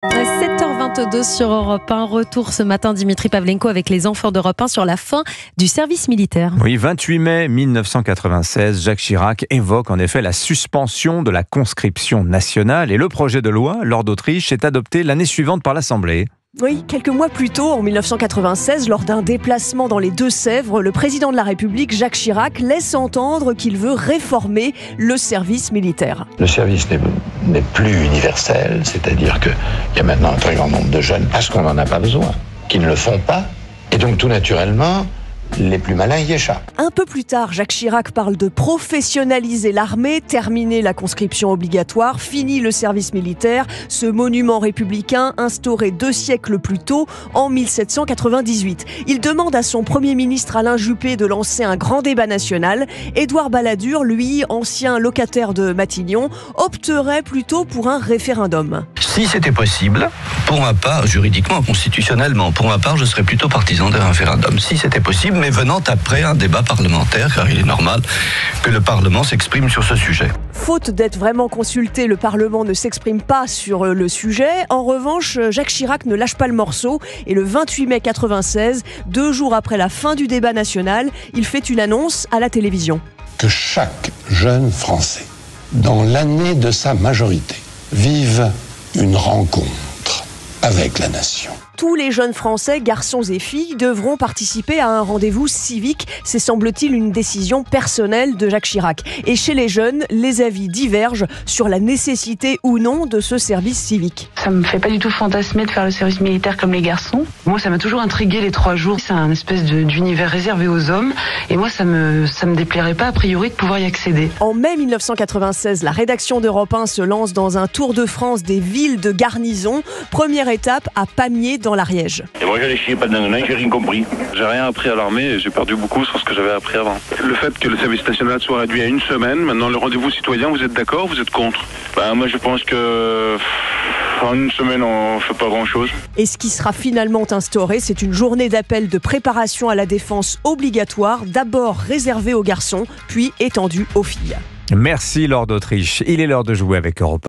7h22 sur Europe 1. Retour ce matin, Dimitri Pavlenko avec les enfants d'Europe 1 sur la fin du service militaire. Oui, 28 mai 1996, Jacques Chirac évoque en effet la suspension de la conscription nationale et le projet de loi, lors d'Autriche, est adopté l'année suivante par l'Assemblée. Oui, quelques mois plus tôt, en 1996, lors d'un déplacement dans les Deux-Sèvres, le président de la République, Jacques Chirac, laisse entendre qu'il veut réformer le service militaire. Le service n'est plus universel, c'est-à-dire qu'il y a maintenant un très grand nombre de jeunes, parce qu'on n'en a pas besoin, qui ne le font pas. Et donc tout naturellement, les plus malins y échappent. Un peu plus tard, Jacques Chirac parle de professionnaliser l'armée, terminer la conscription obligatoire, fini le service militaire, ce monument républicain instauré 2 siècles plus tôt, en 1798. Il demande à son Premier ministre Alain Juppé de lancer un grand débat national. Édouard Balladur, lui, ancien locataire de Matignon, opterait plutôt pour un référendum. Si c'était possible, pour ma part, juridiquement, constitutionnellement, pour ma part, je serais plutôt partisan d'un référendum. Si c'était possible, mais venant après un débat parlementaire, car il est normal que le Parlement s'exprime sur ce sujet. Faute d'être vraiment consulté, le Parlement ne s'exprime pas sur le sujet. En revanche, Jacques Chirac ne lâche pas le morceau et le 28 mai 96, 2 jours après la fin du débat national, il fait une annonce à la télévision. Que chaque jeune Français, dans l'année de sa majorité, vive une rencontre avec la nation. Tous les jeunes Français, garçons et filles, devront participer à un rendez-vous civique. C'est, semble-t-il, une décision personnelle de Jacques Chirac. Et chez les jeunes, les avis divergent sur la nécessité ou non de ce service civique. Ça me fait pas du tout fantasmer de faire le service militaire comme les garçons. Moi, ça m'a toujours intrigué les 3 jours. C'est un espèce d'univers réservé aux hommes. Et moi, ça me déplairait pas a priori de pouvoir y accéder. En mai 1996, la rédaction d'Europe 1 se lance dans un tour de France des villes de garnison. Première étape à Pamiers dans l'Ariège. Et moi j'allais chier pas de nanana, j'ai rien compris. J'ai rien appris à l'armée et j'ai perdu beaucoup sur ce que j'avais appris avant. Le fait que le service national soit réduit à 1 semaine, maintenant le rendez-vous citoyen, vous êtes d'accord ou vous êtes contre? Moi je pense que en 1 semaine on fait pas grand chose. Et ce qui sera finalement instauré, c'est une journée d'appel de préparation à la défense obligatoire, d'abord réservée aux garçons, puis étendue aux filles. Merci Lord d'Autriche. Il est l'heure de jouer avec Europe 1.